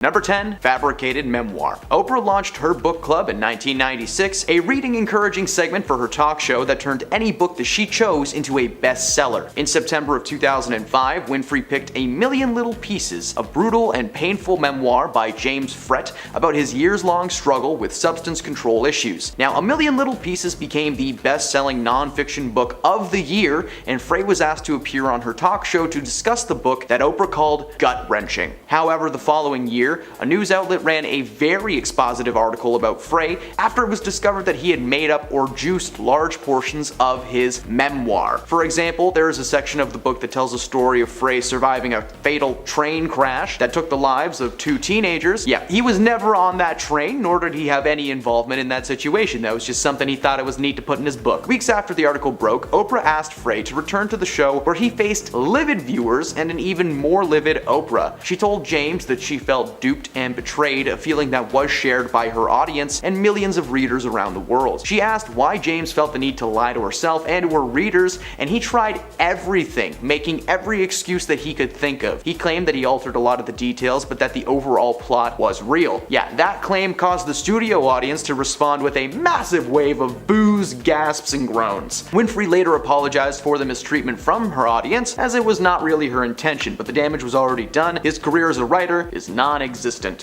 Number 10. Fabricated memoir. Oprah launched her book club in 1996, a reading encouraging segment for her talk show that turned any book that she chose into a bestseller. In September of 2005, Winfrey picked A Million Little Pieces, a brutal and painful memoir by James Frett about his years-long struggle with substance control issues. Now, A Million Little Pieces became the best-selling non-fiction book of the year, and Frey was asked to appear on her talk show to discuss the book that Oprah called gut-wrenching. However, the following year, a news outlet ran a very expositive article about Frey after it was discovered that he had made up or juiced large portions of his memoir. For example, there is a section of the book that tells a story of Frey surviving a fatal train crash that took the lives of 2 teenagers. Yeah, he was never on that train, nor did he have any involvement in that situation. That was just something he thought it was neat to put in his book. Weeks after the article broke, Oprah asked Frey to return to the show, where he faced livid viewers and an even more livid Oprah. She told James that she felt duped and betrayed, a feeling that was shared by her audience and millions of readers around the world. She asked why James felt the need to lie to herself and to her readers, and he tried everything, making every excuse that he could think of. He claimed that he altered a lot of the details, but that the overall plot was real. Yeah, that claim caused the studio audience to respond with a massive wave of boos, gasps, and groans. Winfrey later apologized for the mistreatment from her audience, as it was not really her intention, but the damage was already done. His career as a writer is non-existent.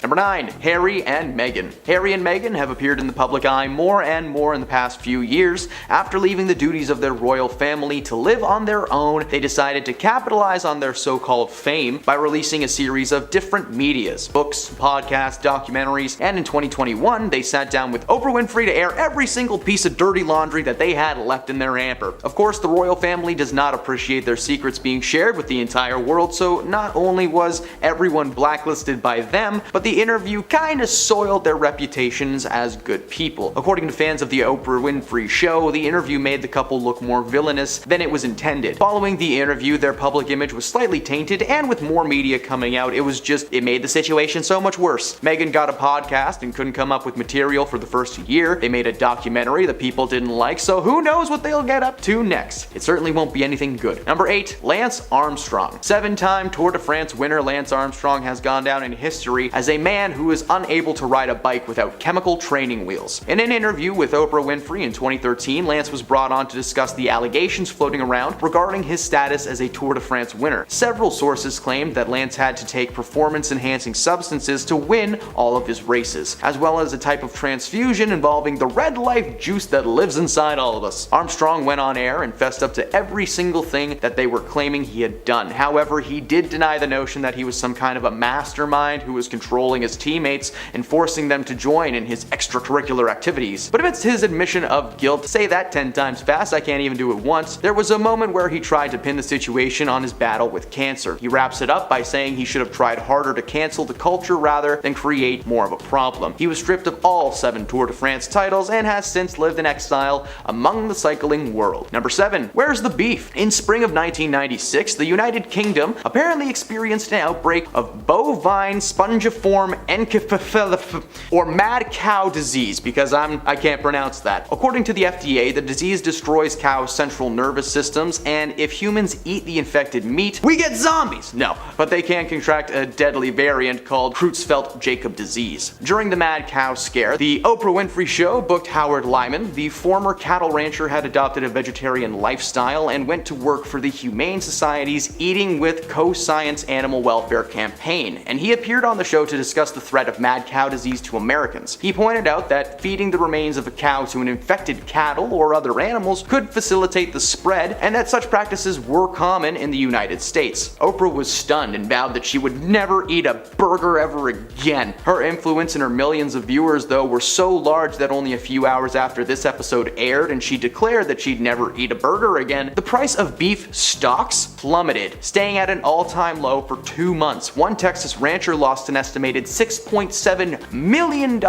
Number 9. Harry and Meghan. Harry and Meghan have appeared in the public eye more and more in the past few years. After leaving the duties of their royal family to live on their own, they decided to capitalize on their so-called fame by releasing a series of different medias, books, podcasts, documentaries, and in 2021, they sat down with Oprah Winfrey to air every single piece of dirty laundry that they had left in their hamper. Of course, the royal family does not appreciate their secrets being shared with the entire world, so not only was everyone blacklisted by them, but the interview kinda soiled their reputations as good people. According to fans of the Oprah Winfrey Show, the interview made the couple look more villainous than it was intended. Following the interview, their public image was slightly tainted, and with more media coming out, it made the situation so much worse. Meghan got a podcast and couldn't come up with material for the first year. They made a documentary that people didn't like, so who knows what they'll get up to next. It certainly won't be anything good. Number 8. Lance Armstrong. 7-time Tour de France winner Lance Armstrong has gone down in history as a man who is unable to ride a bike without chemical training wheels. In an interview with Oprah Winfrey in 2013, Lance was brought on to discuss the allegations floating around regarding his status as a Tour de France winner. Several sources claimed that Lance had to take performance-enhancing substances to win all of his races, as well as a type of transfusion involving the red life juice that lives inside all of us. Armstrong went on air and fessed up to every single thing that they were claiming he had done. However, he did deny the notion that he was some kind of a mastermind who was controlling his teammates and forcing them to join in his extracurricular activities. But amidst his admission of guilt, say that 10 times fast, I can't even do it once, there was a moment where he tried to pin the situation on his battle with cancer. He wraps it up by saying he should have tried harder to cancel the culture rather than create more of a problem. He was stripped of all 7 Tour de France titles and has since lived in exile among the cycling world. Number 7. Where's the beef? In spring of 1996, the United Kingdom apparently experienced an outbreak of bovine spongiform encephalopathy, or mad cow disease, because I can't pronounce that. According to the FDA, the disease destroys cows' central nervous systems, and if humans eat the infected meat, we get zombies! No, but they can contract a deadly variant called Creutzfeldt-Jakob disease. During the mad cow scare, the Oprah Winfrey Show booked Howard Lyman. The former cattle rancher had adopted a vegetarian lifestyle and went to work for the Humane Society's Eating with Co-Science Animal Welfare campaign, and he appeared on the show to discuss the threat of mad cow disease to Americans. He pointed out that feeding the remains of a cow to an infected cattle or other animals could facilitate the spread, and that such practices were common in the United States. Oprah was stunned and vowed that she would never eat a burger ever again. Her influence and her millions of viewers, though, were so large that only a few hours after this episode aired and she declared that she'd never eat a burger again, the price of beef stocks plummeted, staying at an all-time low for 2 months. One Texas rancher lost an estimated $6.7 million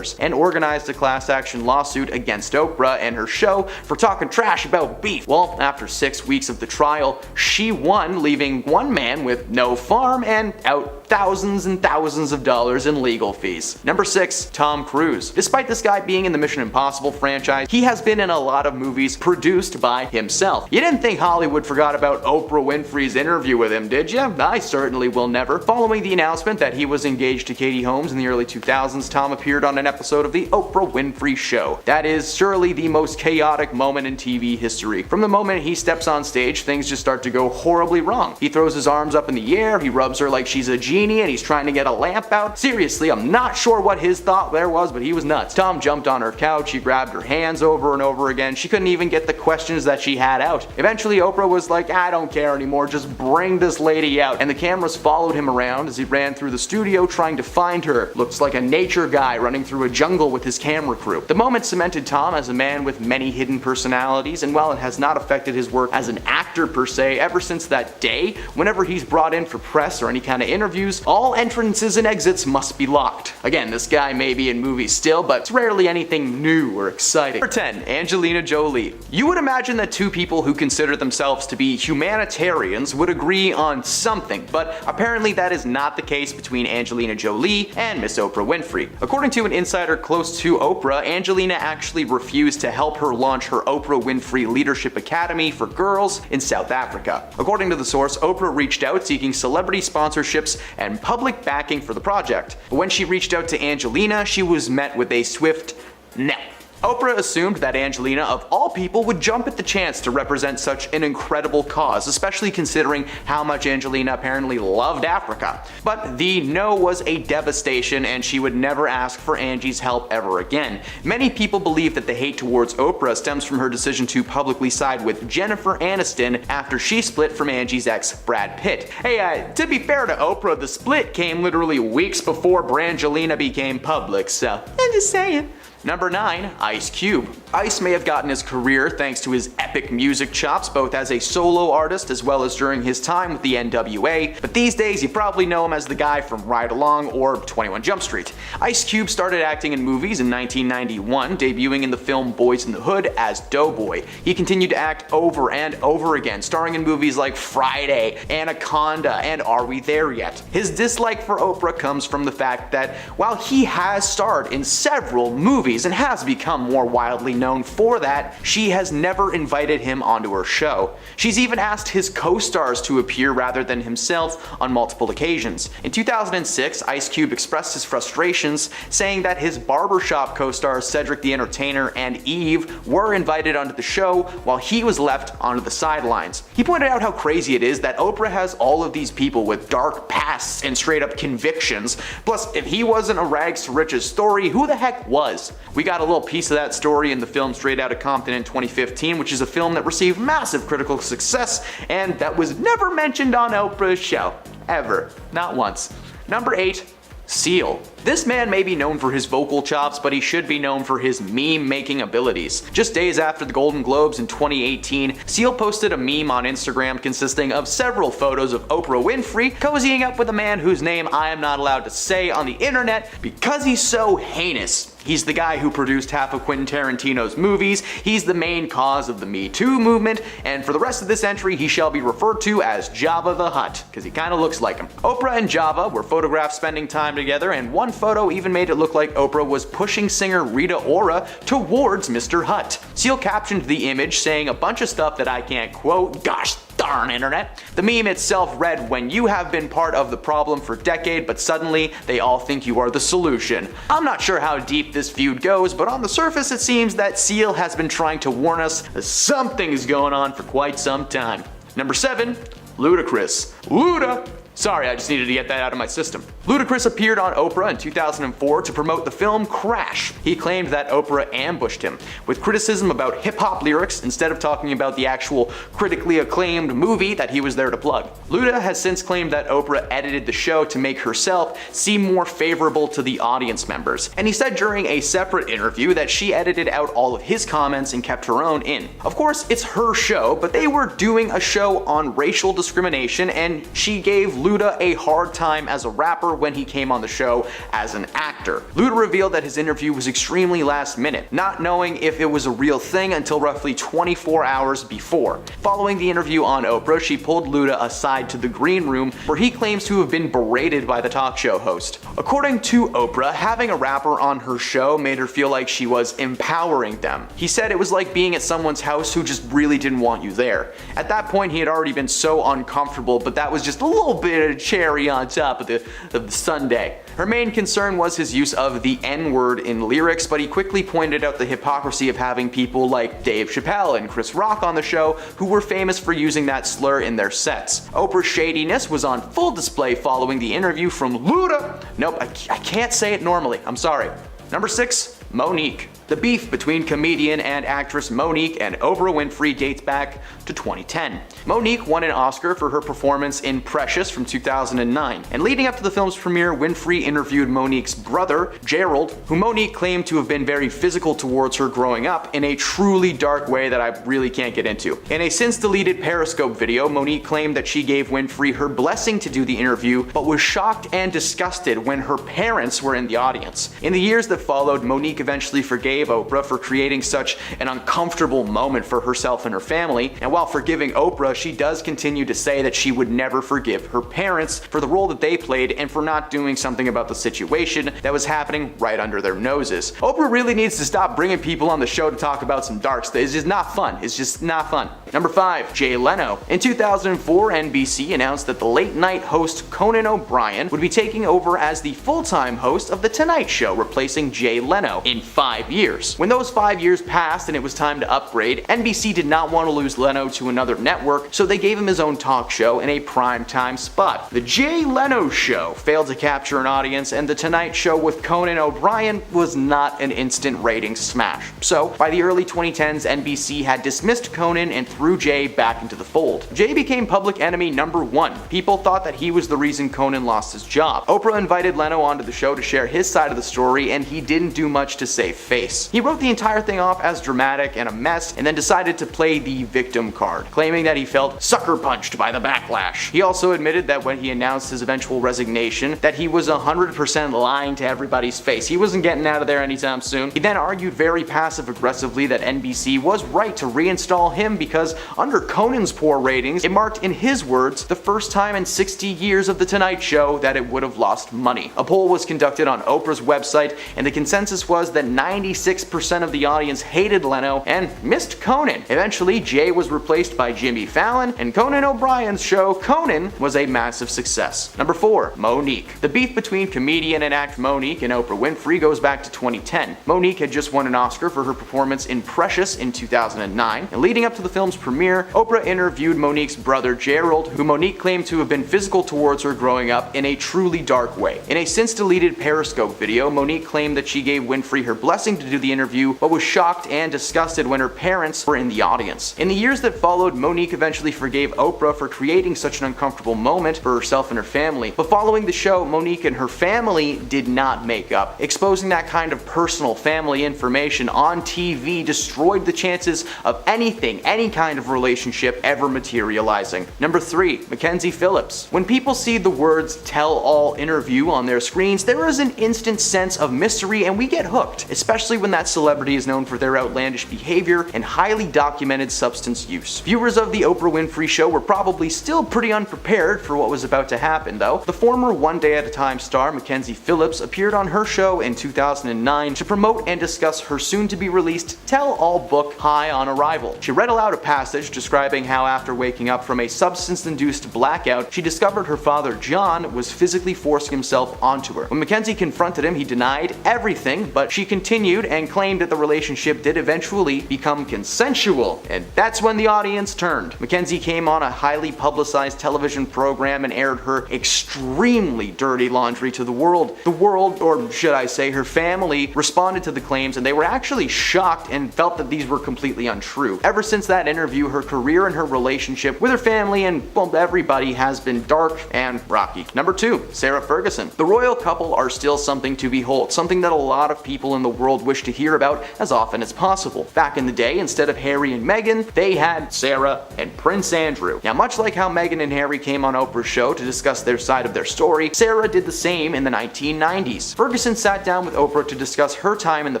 and organized a class action lawsuit against Oprah and her show for talking trash about beef. Well, after 6 weeks of the trial, she won, leaving one man with no farm and out thousands and thousands of dollars in legal fees. Number 6. Tom Cruz. Despite this guy being in the Mission Impossible franchise, he has been in a lot of movies produced by himself. You didn't think Hollywood forgot about Oprah Winfrey's interview with him, did you? I certainly will never. Following the announcement that he was engaged to Katie Holmes in the early 2000s, Tom appeared on an episode of The Oprah Winfrey Show. That is surely the most chaotic moment in TV history. From the moment he steps on stage, things just start to go horribly wrong. He throws his arms up in the air, he rubs her like she's a genie, and he's trying to get a lamp out. Seriously, I'm not sure what his thought there was, but he was nuts. Tom jumped on her couch, he grabbed her hands over and over again. She couldn't even get the questions that she had out. Eventually, Oprah was like, I don't care anymore, just bring this lady out. And the cameras followed him around as he ran through the studio trying to find her. Looks like a nature guy running through a jungle with his camera crew. The moment cemented Tom as a man with many hidden personalities, and while it has not affected his work as an actor per se, ever since that day, whenever he's brought in for press or any kind of interviews, all entrances and exits must be locked. Again, this guy may be in movies still, but it's rarely anything new or exciting. Number 10. Angelina Jolie. You would imagine that two people who consider themselves to be humanitarians would agree on something, but apparently that is not the case between Angelina Jolie and Miss Oprah Winfrey. According to an insider close to Oprah, Angelina actually refused to help her launch her Oprah Winfrey Leadership Academy for girls in South Africa. According to the source, Oprah reached out seeking celebrity sponsorships and public backing for the project. But when she reached out to Angelina, she was met with a swift no. Oprah assumed that Angelina, of all people, would jump at the chance to represent such an incredible cause, especially considering how much Angelina apparently loved Africa. But the no was a devastation, and she would never ask for Angie's help ever again. Many people believe that the hate towards Oprah stems from her decision to publicly side with Jennifer Aniston after she split from Angie's ex, Brad Pitt. Hey, to be fair to Oprah, the split came literally weeks before Brangelina became public, so I'm just saying. Number 9. Ice Cube. Ice may have gotten his career thanks to his epic music chops, both as a solo artist as well as during his time with the NWA, but these days you probably know him as the guy from Ride Along or 21 Jump Street. Ice Cube started acting in movies in 1991, debuting in the film Boys in the Hood as Doughboy. He continued to act over and over again, starring in movies like Friday, Anaconda, and Are We There Yet? His dislike for Oprah comes from the fact that while he has starred in several movies and has become more widely known for that, she has never invited him onto her show. She's even asked his co-stars to appear rather than himself on multiple occasions. In 2006, Ice Cube expressed his frustrations, saying that his barbershop co-stars Cedric the Entertainer and Eve were invited onto the show while he was left onto the sidelines. He pointed out how crazy it is that Oprah has all of these people with dark pasts and straight up convictions. Plus, if he wasn't a rags to riches story, who the heck was? We got a little piece of that story in the film Straight Outta Compton in 2015, which is a film that received massive critical success and that was never mentioned on Oprah's show. Ever. Not once. Number 8. Seal. This man may be known for his vocal chops, but he should be known for his meme-making abilities. Just days after the Golden Globes in 2018, Seal posted a meme on Instagram consisting of several photos of Oprah Winfrey cozying up with a man whose name I am not allowed to say on the internet because he's so heinous. He's the guy who produced half of Quentin Tarantino's movies, he's the main cause of the Me Too movement, and for the rest of this entry he shall be referred to as Jabba the Hutt, because he kinda looks like him. Oprah and Jabba were photographed spending time together, and one photo even made it look like Oprah was pushing singer Rita Ora towards Mr. Hutt. Seal captioned the image saying a bunch of stuff that I can't quote, gosh darn internet. The meme itself read, when you have been part of the problem for a decade, but suddenly they all think you are the solution. I'm not sure how deep this feud goes, but on the surface it seems that Seal has been trying to warn us that something is going on for quite some time. Number 7. Ludacris. Luda! Sorry, I just needed to get that out of my system. Ludacris appeared on Oprah in 2004 to promote the film Crash. He claimed that Oprah ambushed him with criticism about hip-hop lyrics instead of talking about the actual critically acclaimed movie that he was there to plug. Luda has since claimed that Oprah edited the show to make herself seem more favorable to the audience members, and he said during a separate interview that she edited out all of his comments and kept her own in. Of course, it's her show, but they were doing a show on racial discrimination, and she gave Luda a hard time as a rapper when he came on the show as an actor. Luda revealed that his interview was extremely last minute, not knowing if it was a real thing until roughly 24 hours before. Following the interview on Oprah, she pulled Luda aside to the green room where he claims to have been berated by the talk show host. According to Oprah, having a rapper on her show made her feel like she was empowering them. He said it was like being at someone's house who just really didn't want you there. At that point, he had already been so uncomfortable, but that was just a little bit of cherry on top of the sundae. Her main concern was his use of the N-word in lyrics, but he quickly pointed out the hypocrisy of having people like Dave Chappelle and Chris Rock on the show who were famous for using that slur in their sets. Oprah's shadiness was on full display following the interview from Luda. Nope, I can't say it normally, I'm sorry. Number 6, Monique. The beef between comedian and actress Monique and Oprah Winfrey dates back to 2010. Monique won an Oscar for her performance in Precious from 2009, and leading up to the film's premiere, Winfrey interviewed Monique's brother, Gerald, who Monique claimed to have been very physical towards her growing up in a truly dark way that I really can't get into. In a since-deleted Periscope video, Monique claimed that she gave Winfrey her blessing to do the interview, but was shocked and disgusted when her parents were in the audience. In the years that followed, Monique eventually forgave Oprah for creating such an uncomfortable moment for herself and her family, and while forgiving Oprah, she does continue to say that she would never forgive her parents for the role that they played and for not doing something about the situation that was happening right under their noses. Oprah really needs to stop bringing people on the show to talk about some dark stuff. It's just not fun. It's just not fun. Number 5, Jay Leno. In 2004, NBC announced that the late-night host Conan O'Brien would be taking over as the full-time host of The Tonight Show, replacing Jay Leno in 5 years. When those 5 years passed and it was time to upgrade, NBC did not want to lose Leno to another network, so they gave him his own talk show in a primetime spot. The Jay Leno Show failed to capture an audience, and The Tonight Show with Conan O'Brien was not an instant ratings smash. So, by the early 2010s, NBC had dismissed Conan and threw Jay back into the fold. Jay became public enemy number 1. People thought that he was the reason Conan lost his job. Oprah invited Leno onto the show to share his side of the story, and he didn't do much to save face. He wrote the entire thing off as dramatic and a mess, and then decided to play the victim card, claiming that he felt sucker punched by the backlash. He also admitted that when he announced his eventual resignation, that he was 100% lying to everybody's face. He wasn't getting out of there anytime soon. He then argued very passive-aggressively that NBC was right to reinstall him because under Conan's poor ratings, it marked, in his words, the first time in 60 years of The Tonight Show that it would have lost money. A poll was conducted on Oprah's website, and the consensus was that 96% of the audience hated Leno and missed Conan. Eventually, Jay was replaced by Jimmy Fallon, and Conan O'Brien's show, Conan, was a massive success. Number 4, Monique. The beef between comedian and actor Monique and Oprah Winfrey goes back to 2010. Monique had just won an Oscar for her performance in Precious in 2009, and leading up to the film's premiere, Oprah interviewed Monique's brother Gerald, who Monique claimed to have been physical towards her growing up in a truly dark way. In a since-deleted Periscope video, Monique claimed that she gave Winfrey her blessing to do the interview, but was shocked and disgusted when her parents were in the audience. In the years that followed, Monique eventually forgave Oprah for creating such an uncomfortable moment for herself and her family. But following the show, Monique and her family did not make up. Exposing that kind of personal family information on TV destroyed the chances of anything, any kind of relationship ever materializing. Number 3, McKenzie Phillips. When people see the words tell-all interview on their screens, there is an instant sense of mystery and we get hooked, especially when that celebrity is known for their outlandish behavior and highly documented substance use. Viewers of the Oprah Winfrey Show were probably still pretty unprepared for what was about to happen, though. The former One Day at a Time star McKenzie Phillips appeared on her show in 2009 to promote and discuss her soon-to-be-released tell-all book, High on Arrival. She read aloud a passage describing how after waking up from a substance-induced blackout, she discovered her father John was physically forcing himself onto her. When McKenzie confronted him, he denied everything, but she continued and claimed that the relationship did eventually become consensual, and that's when the audience turned. McKenzie came on a highly publicized television program and aired her extremely dirty laundry to the world. The world, or should I say her family, responded to the claims and they were actually shocked and felt that these were completely untrue. Ever since that interview, her career and her relationship with her family and, well, everybody has been dark and rocky. Number 2, Sarah Ferguson. The royal couple are still something to behold, something that a lot of people in the world wish wish to hear about as often as possible. Back in the day, instead of Harry and Meghan, they had Sarah and Prince Andrew. Now, much like how Meghan and Harry came on Oprah's show to discuss their side of their story, Sarah did the same in the 1990s. Ferguson sat down with Oprah to discuss her time in the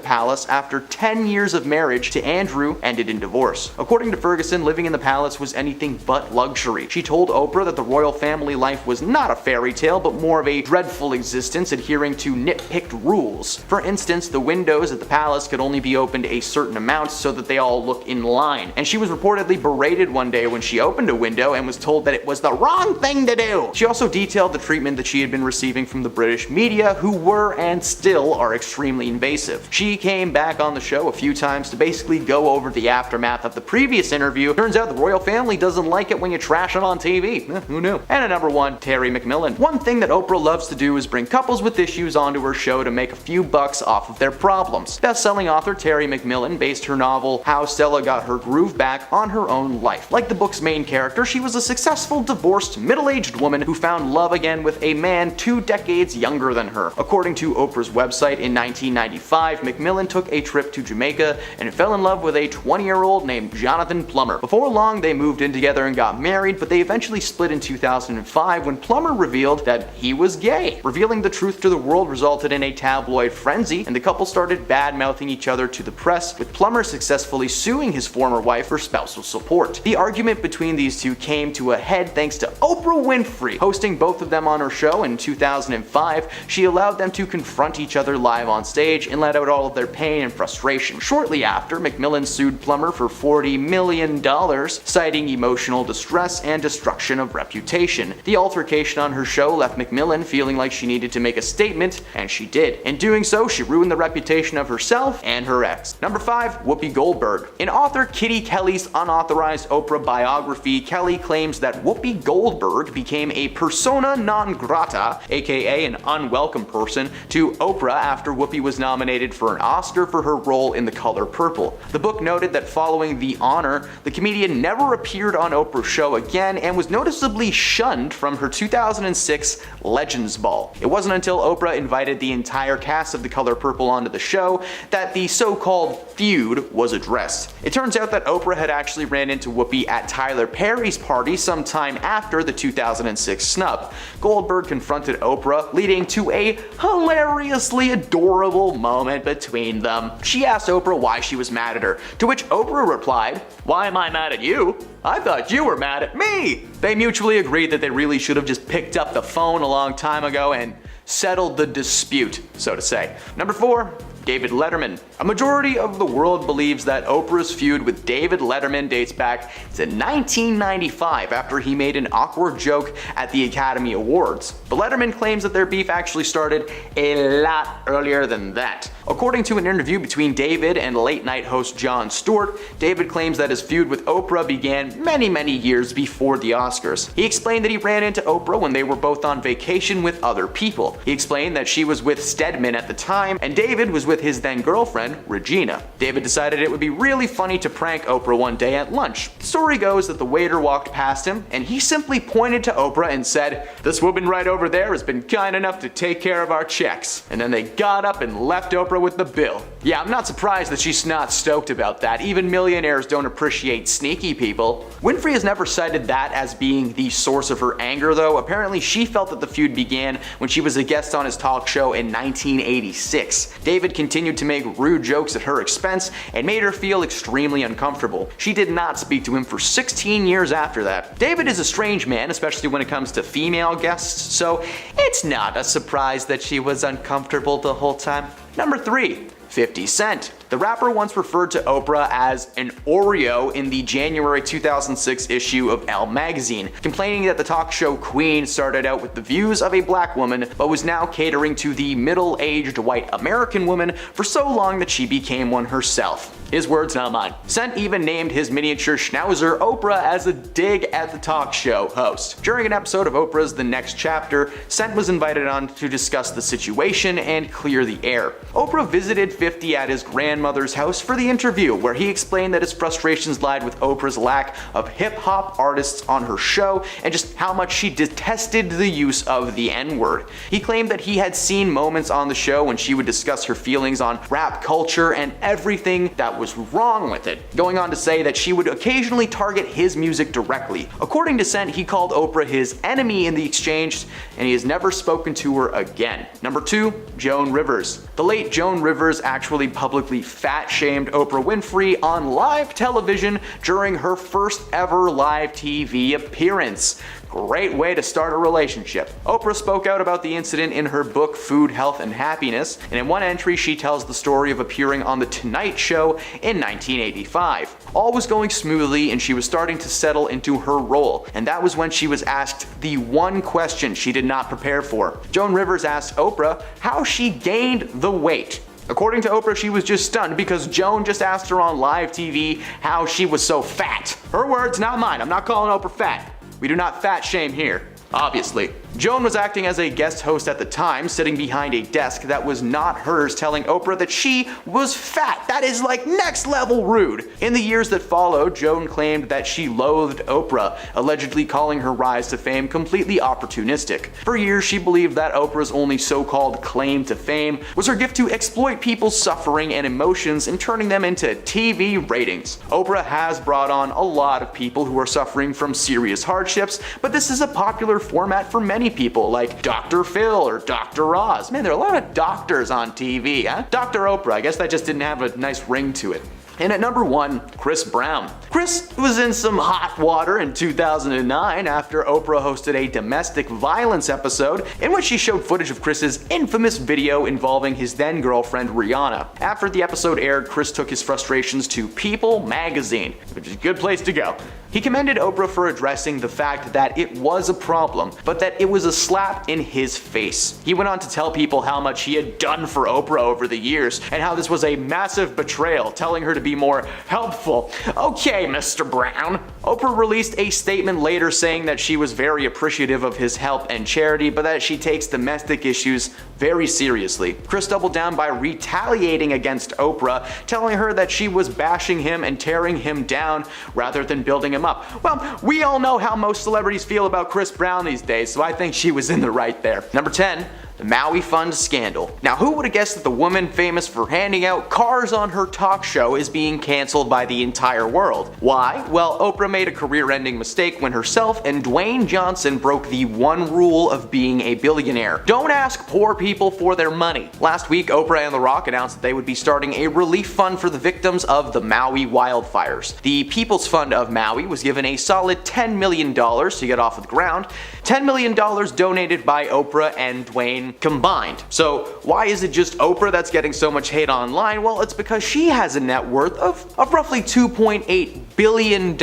palace after 10 years of marriage to Andrew ended in divorce. According to Ferguson, living in the palace was anything but luxury. She told Oprah that the royal family life was not a fairy tale, but more of a dreadful existence adhering to nitpicked rules. For instance, the windows at the palace could only be opened a certain amount so that they all look in line. And she was reportedly berated one day when she opened a window and was told that it was the wrong thing to do. She also detailed the treatment that she had been receiving from the British media, who were and still are extremely invasive. She came back on the show a few times to basically go over the aftermath of the previous interview. Turns out the royal family doesn't like it when you trash them on TV. Who knew? And at number 1, Terry McMillan. One thing that Oprah loves to do is bring couples with issues onto her show to make a few bucks off of their problems. Best-selling author Terry McMillan based her novel How Stella Got Her Groove Back on her own life. Like the book's main character, she was a successful, divorced, middle-aged woman who found love again with a man 2 decades younger than her. According to Oprah's website, in 1995, McMillan took a trip to Jamaica and fell in love with a 20-year-old named Jonathan Plummer. Before long, they moved in together and got married, but they eventually split in 2005 when Plummer revealed that he was gay. Revealing the truth to the world resulted in a tabloid frenzy, and the couple started bad-mouthing each other to the press, with Plummer successfully suing his former wife for spousal support. The argument between these two came to a head thanks to Oprah Winfrey. Hosting both of them on her show in 2005, she allowed them to confront each other live on stage and let out all of their pain and frustration. Shortly after, McMillan sued Plummer for $40 million, citing emotional distress and destruction of reputation. The altercation on her show left McMillan feeling like she needed to make a statement, and she did. In doing so, she ruined the reputation of herself and her ex. Number 5, Whoopi Goldberg. In author Kitty Kelly's unauthorized Oprah biography, Kelly claims that Whoopi Goldberg became a persona non grata, aka an unwelcome person, to Oprah after Whoopi was nominated for an Oscar for her role in The Color Purple. The book noted that following the honor, the comedian never appeared on Oprah's show again and was noticeably shunned from her 2006 Legends Ball. It wasn't until Oprah invited the entire cast of The Color Purple onto the show that the so-called feud was addressed. It turns out that Oprah had actually ran into Whoopi at Tyler Perry's party sometime after the 2006 snub. Goldberg confronted Oprah, leading to a hilariously adorable moment between them. She asked Oprah why she was mad at her, to which Oprah replied, "Why am I mad at you? I thought you were mad at me." They mutually agreed that they really should have just picked up the phone a long time ago and settled the dispute, so to say. Number 4, David Letterman. A majority of the world believes that Oprah's feud with David Letterman dates back to 1995 after he made an awkward joke at the Academy Awards. But Letterman claims that their beef actually started a lot earlier than that. According to an interview between David and late-night host Jon Stewart, David claims that his feud with Oprah began many years before the Oscars. He explained that he ran into Oprah when they were both on vacation with other people. He explained that she was with Stedman at the time, and David was with his then-girlfriend, Regina. David decided it would be really funny to prank Oprah one day at lunch. The story goes that the waiter walked past him, and he simply pointed to Oprah and said, "This woman right over there has been kind enough to take care of our checks." And then they got up and left Oprah with the bill. Yeah, I'm not surprised that she's not stoked about that. Even millionaires don't appreciate sneaky people. Winfrey has never cited that as being the source of her anger, though. Apparently, she felt that the feud began when she was a guest on his talk show in 1986. David continued to make rude jokes at her expense and made her feel extremely uncomfortable. She did not speak to him for 16 years after that. David is a strange man, especially when it comes to female guests, so it's not a surprise that she was uncomfortable the whole time. Number 3, 50 Cent. The rapper once referred to Oprah as an Oreo in the January 2006 issue of Elle magazine, complaining that the talk show queen started out with the views of a black woman but was now catering to the middle-aged white American woman for so long that she became one herself. His words, not mine. Scent even named his miniature schnauzer Oprah as a dig at the talk show host. During an episode of Oprah's The Next Chapter, Scent was invited on to discuss the situation and clear the air. Oprah visited 50 at his grandmother's house for the interview, where he explained that his frustrations lied with Oprah's lack of hip-hop artists on her show and just how much she detested the use of the N-word. He claimed that he had seen moments on the show when she would discuss her feelings on rap culture and everything that was wrong with it, going on to say that she would occasionally target his music directly. According to Scent, he called Oprah his enemy in the exchange, and he has never spoken to her again. Number 2, Joan Rivers. The late Joan Rivers actually publicly fat-shamed Oprah Winfrey on live television during her first ever live TV appearance. Great way to start a relationship. Oprah spoke out about the incident in her book Food, Health, and Happiness, and in one entry she tells the story of appearing on The Tonight Show in 1985. All was going smoothly and she was starting to settle into her role, and that was when she was asked the one question she did not prepare for. Joan Rivers asked Oprah how she gained the weight. According to Oprah, she was just stunned because Joan just asked her on live TV how she was so fat. Her words, not mine. I'm not calling Oprah fat. We do not fat shame here, obviously. Joan was acting as a guest host at the time, sitting behind a desk that was not hers, telling Oprah that she was fat. That is like next level rude. In the years that followed, Joan claimed that she loathed Oprah, allegedly calling her rise to fame completely opportunistic. For years, she believed that Oprah's only so-called claim to fame was her gift to exploit people's suffering and emotions and turning them into TV ratings. Oprah has brought on a lot of people who are suffering from serious hardships, but this is a popular format for many people like Dr. Phil or Dr. Oz. Man, there are a lot of doctors on TV, huh? Dr. Oprah, I guess that just didn't have a nice ring to it. And at number 1, Chris Brown. Chris was in some hot water in 2009 after Oprah hosted a domestic violence episode in which she showed footage of Chris's infamous video involving his then girlfriend Rihanna. After the episode aired, Chris took his frustrations to People magazine, which is a good place to go. He commended Oprah for addressing the fact that it was a problem, but that it was a slap in his face. He went on to tell people how much he had done for Oprah over the years and how this was a massive betrayal, telling her to be more helpful. Okay, Mr. Brown. Oprah released a statement later saying that she was very appreciative of his help and charity, but that she takes domestic issues very seriously. Chris doubled down by retaliating against Oprah, telling her that she was bashing him and tearing him down rather than building him up. Well, we all know how most celebrities feel about Chris Brown these days, so I think she was in the right there. Number 10. The Maui Fund scandal. Now, who would have guessed that the woman famous for handing out cars on her talk show is being canceled by the entire world? Why? Well, Oprah made a career-ending mistake when herself and Dwayne Johnson broke the one rule of being a billionaire. Don't ask poor people for their money. Last week, Oprah and The Rock announced that they would be starting a relief fund for the victims of the Maui wildfires. The People's Fund of Maui was given a solid $10 million to get off the ground. $10 million donated by Oprah and Dwayne combined. So why is it just Oprah that's getting so much hate online? Well, it's because she has a net worth of roughly $2.8 billion.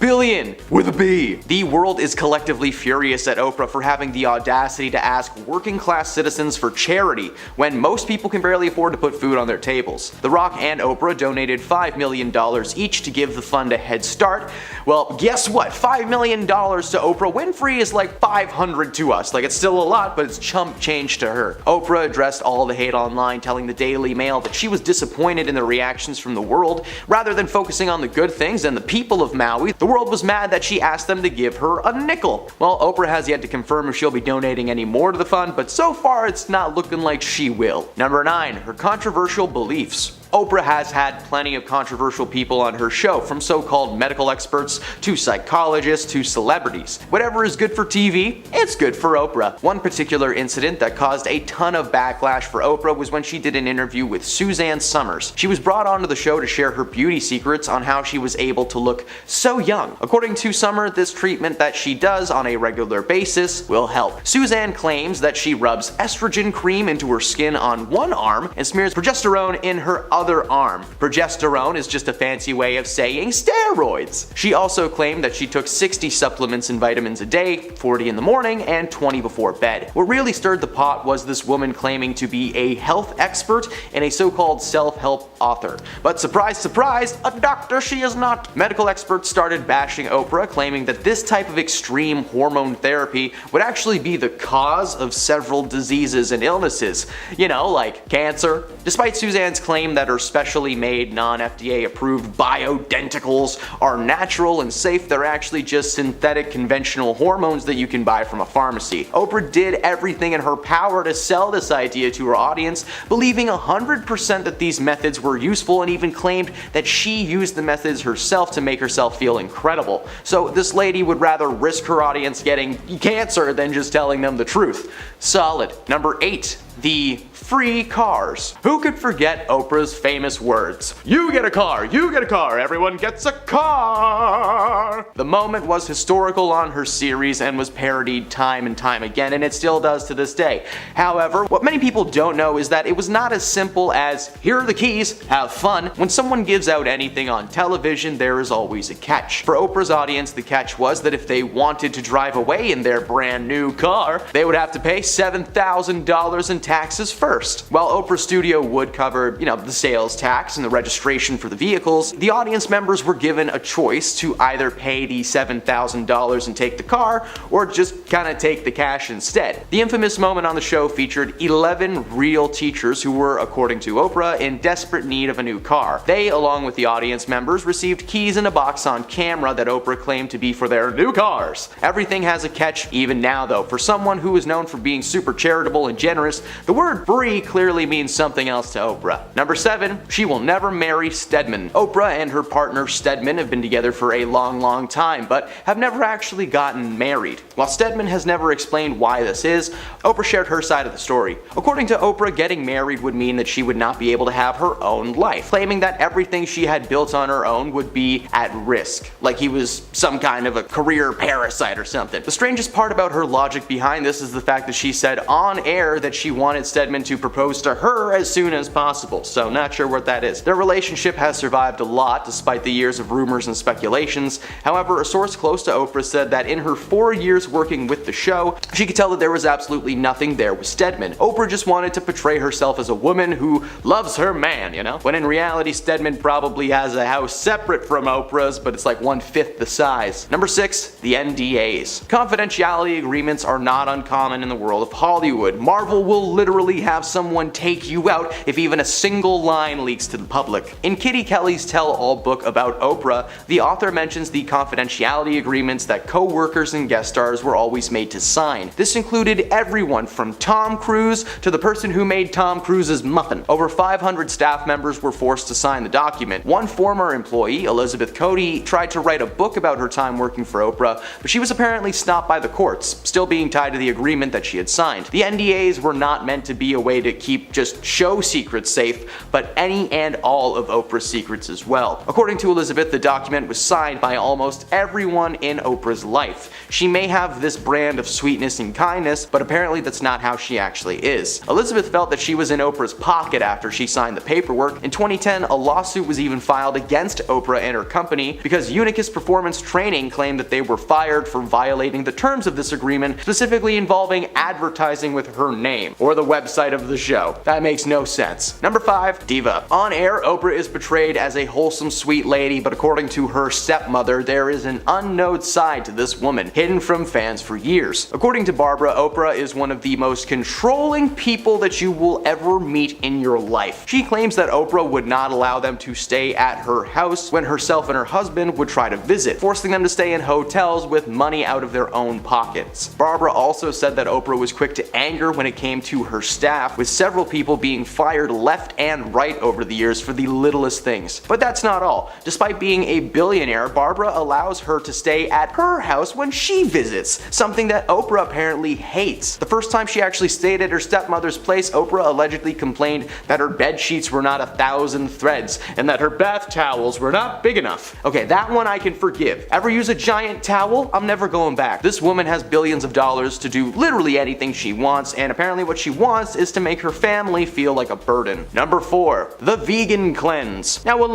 Billion with a B. The world is collectively furious at Oprah for having the audacity to ask working class citizens for charity when most people can barely afford to put food on their tables. The Rock and Oprah donated $5 million each to give the fund a head start. Well, guess what? $5 million to Oprah Winfrey is like $500 to us. Like, it's still a lot, but it's chump change to her. Oprah addressed all the hate online, telling the Daily Mail that she was disappointed in the reactions from the world rather than focusing on the good things and the people of Maui. The world was mad that she asked them to give her a nickel. Well, Oprah has yet to confirm if she'll be donating any more to the fund, but so far it's not looking like she will. Number 9. Her controversial beliefs. Oprah has had plenty of controversial people on her show, from so-called medical experts to psychologists to celebrities. Whatever is good for TV, it's good for Oprah. One particular incident that caused a ton of backlash for Oprah was when she did an interview with Suzanne Summers. She was brought onto the show to share her beauty secrets on how she was able to look so young. According to Summer, this treatment that she does on a regular basis will help. Suzanne claims that she rubs estrogen cream into her skin on one arm and smears progesterone in her other other arm. Progesterone is just a fancy way of saying steroids. She also claimed that she took 60 supplements and vitamins a day, 40 in the morning and 20 before bed. What really stirred the pot was this woman claiming to be a health expert and a so-called self-help author. But surprise, surprise, a doctor she is not. Medical experts started bashing Oprah, claiming that this type of extreme hormone therapy would actually be the cause of several diseases and illnesses. You know, like cancer. Despite Suzanne's claim that her specially made, non-FDA approved bioidenticals are natural and safe, they're actually just synthetic conventional hormones that you can buy from a pharmacy. Oprah did everything in her power to sell this idea to her audience, believing 100% that these methods were useful, and even claimed that she used the methods herself to make herself feel incredible. So this lady would rather risk her audience getting cancer than just telling them the truth. Solid. Number 8. The free cars. Who could forget Oprah's famous words? You get a car, everyone gets a car! The moment was historical on her series and was parodied time and time again, and it still does to this day. However, what many people don't know is that it was not as simple as, here are the keys, have fun. When someone gives out anything on television, there is always a catch. For Oprah's audience, the catch was that if they wanted to drive away in their brand new car, they would have to pay $7,000 in taxes first. While Oprah's studio would cover, the sales tax and the registration for the vehicles, the audience members were given a choice to either pay the $7,000 and take the car, or just kinda take the cash instead. The infamous moment on the show featured 11 real teachers who were, according to Oprah, in desperate need of a new car. They, along with the audience members, received keys in a box on camera that Oprah claimed to be for their new cars. Everything has a catch, even now though. For someone who is known for being super charitable and generous, the word free clearly means something else to Oprah. Number 7, she will never marry Stedman. Oprah and her partner Stedman have been together for a long time, but have never actually gotten married. While Stedman has never explained why this is, Oprah shared her side of the story. According to Oprah, getting married would mean that she would not be able to have her own life, claiming that everything she had built on her own would be at risk, like he was some kind of a career parasite or something. The strangest part about her logic behind this is the fact that she said on air that she wanted Stedman to propose to her as soon as possible, so not sure what that is. Their relationship has survived a lot despite the years of rumors and speculations. However, a source close to Oprah said that in her 4 years working with the show, she could tell that there was absolutely nothing there with Stedman. Oprah just wanted to portray herself as a woman who loves her man, when in reality Stedman probably has a house separate from Oprah's, but it's like 1/5 the size. Number 6, the NDAs. Confidentiality agreements are not uncommon in the world of Hollywood. Marvel will literally have someone take you out if even a single line leaks to the public. In Kitty Kelly's tell-all book about Oprah, the author mentions the confidentiality agreements that co-workers and guest stars were always made to sign. This included everyone from Tom Cruz to the person who made Tom Cruise's muffin. Over 500 staff members were forced to sign the document. One former employee, Elizabeth Cody, tried to write a book about her time working for Oprah, but she was apparently stopped by the courts, still being tied to the agreement that she had signed. The NDAs were not meant to be a way to keep just show secrets safe, but any and all of Oprah's secrets as well. According to Elizabeth, the document was signed by almost everyone in Oprah's life. She may have this brand of sweetness and kindness, but apparently that's not how she actually is. Elizabeth felt that she was in Oprah's pocket after she signed the paperwork. In 2010, a lawsuit was even filed against Oprah and her company because Unicus Performance Training claimed that they were fired for violating the terms of this agreement, specifically involving advertising with her name, or the website of the show. That makes no sense. Number 5, Diva. On air, Oprah is portrayed as a wholesome, sweet lady, but according to her stepmother, there is an unknown side to this woman, hidden from fans for years. According to Barbara, Oprah is one of the most controlling people that you will ever meet in your life. She claims that Oprah would not allow them to stay at her house when herself and her husband would try to visit, forcing them to stay in hotels with money out of their own pockets. Barbara also said that Oprah was quick to anger when it came to her staff, with several people being fired left and right over the years for the littlest things. But that's not all. Despite being a billionaire, Barbara allows her to stay at her house when she visits, something that Oprah apparently hates. The first time she actually stayed at her stepmother's place, Oprah allegedly complained that her bed sheets were not 1,000 threads and that her bath towels were not big enough. Okay, that one I can forgive. Ever use a giant towel? I'm never going back. This woman has billions of dollars to do literally anything she wants, and apparently what she wants is to make her family feel like a burden. Number 4. The Vegan Cleanse. Now when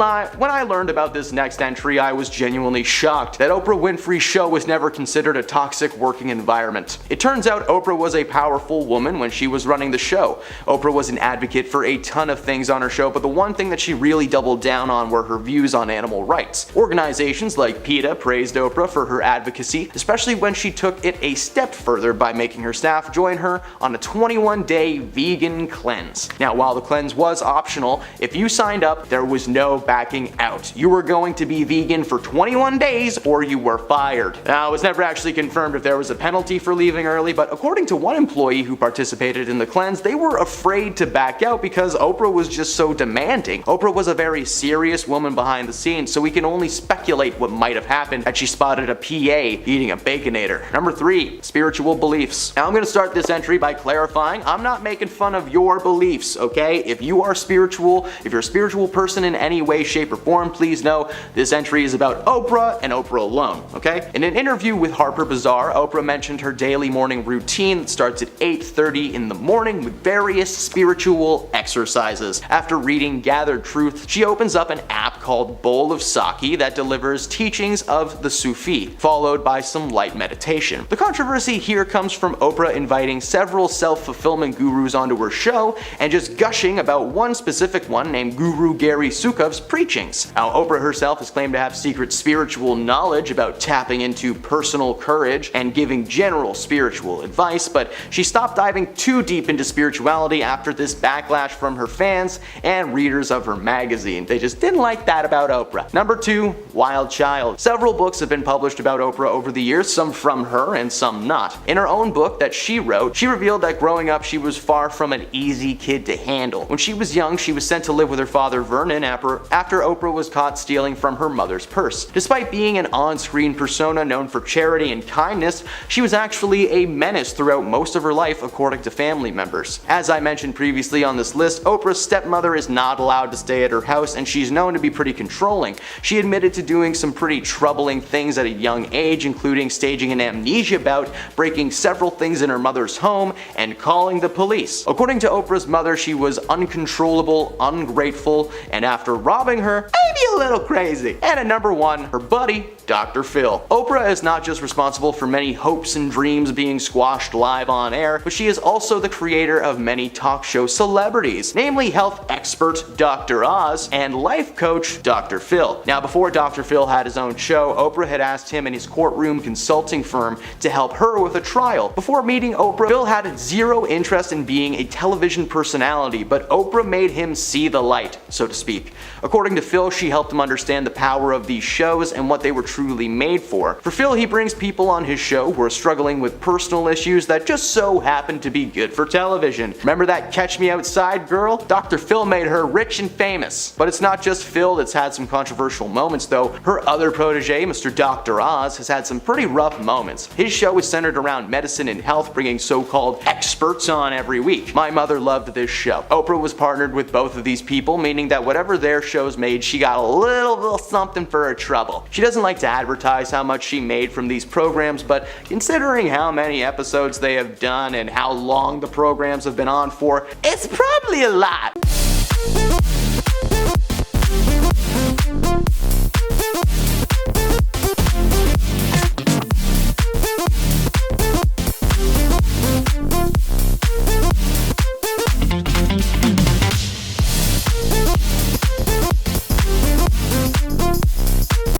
I learned about this next entry, I was genuinely shocked that Oprah Winfrey's show was never considered a toxic working environment. It turns out Oprah was a powerful woman when she was running the show. Oprah was an advocate for a ton of things on her show, but the one thing that she really doubled down on were her views on animal rights. Organizations like PETA praised Oprah for her advocacy, especially when she took it a step further by making her staff join her on a 21-day vegan cleanse. Now, while the cleanse was optional, if you signed up, there was no backing out. You were going to be vegan for 21 days or you were fired. Now, it was never actually confirmed if there was a penalty for leaving early, but according to one employee who participated in the cleanse, they were afraid to back out because Oprah was just so demanding. Oprah was a very serious woman behind the scenes, so we can only speculate what might have happened had she spotted a PA eating a Baconator. Number 3. Spiritual beliefs. Now I'm going to start this entry by clarifying I'm not making fun of your beliefs, okay? If you are spiritual, if you're a spiritual person in any way, shape, or form, please know this entry is about Oprah and Oprah alone, okay? In an interview with Harper Bazaar, Oprah mentioned her daily morning routine that starts at 8:30 in the morning with various spiritual exercises. After reading Gathered Truth, she opens up an app called Bowl of Sake that delivers teachings of the Sufi, followed by some light meditation. The controversy here comes from Oprah inviting several self-fulfillment gurus onto her show and just gushing about one specific one named Guru Gary Sukhav's preachings. Now, Oprah herself has claimed to have secret spiritual knowledge about tapping into personal courage and giving general spiritual advice, but she stopped diving too deep into spirituality after this backlash from her fans and readers of her magazine. They just didn't like that about Oprah. Number 2. Wild Child. Several books have been published about Oprah over the years, some from her and some not. In her own book that she wrote, she revealed that growing up she was far from an easy kid to handle. When she was young, she was sent to live with her father Vernon after Oprah was caught stealing from her mother's purse. Despite being an on-screen persona known for charity and kindness, she was actually a menace throughout most of her life according to family members. As I mentioned previously on this list, Oprah's stepmother is not allowed to stay at her house and she's known to be pretty controlling. She admitted to doing some pretty troubling things at a young age, including staging an amnesia bout, breaking several things in her mother's home, and calling the police. According to Oprah's mother, she was uncontrollable, ungrateful, and after robbing her, maybe a little crazy. And at number 1, her buddy, Dr. Phil. Oprah is not just responsible for many hopes and dreams being squashed live on air, but she is also the creator of many talk show celebrities, namely health expert Dr. Oz and life coach Dr. Phil. Now, before Dr. Phil had his own show, Oprah had asked him and his courtroom consulting firm to help her with a trial. Before meeting Oprah, Phil had zero interest in being a television personality, but Oprah made him see the light, so to speak. According to Phil, she helped him understand the power of these shows and what they were truly made for. For Phil, he brings people on his show who are struggling with personal issues that just so happen to be good for television. Remember that Catch Me Outside girl? Dr. Phil made her rich and famous. But it's not just Phil that's had some controversial moments though. Her other protege, Mr. Dr. Oz, has had some pretty rough moments. His show is centered around medicine and health, bringing so-called experts on every week. My mother loved this show. Oprah was partnered with both of these people, meaning that whatever their shows made, she got a little something for her trouble. She doesn't like to advertise how much she made from these programs, but considering how many episodes they have done and how long the programs have been on for, it's probably a lot.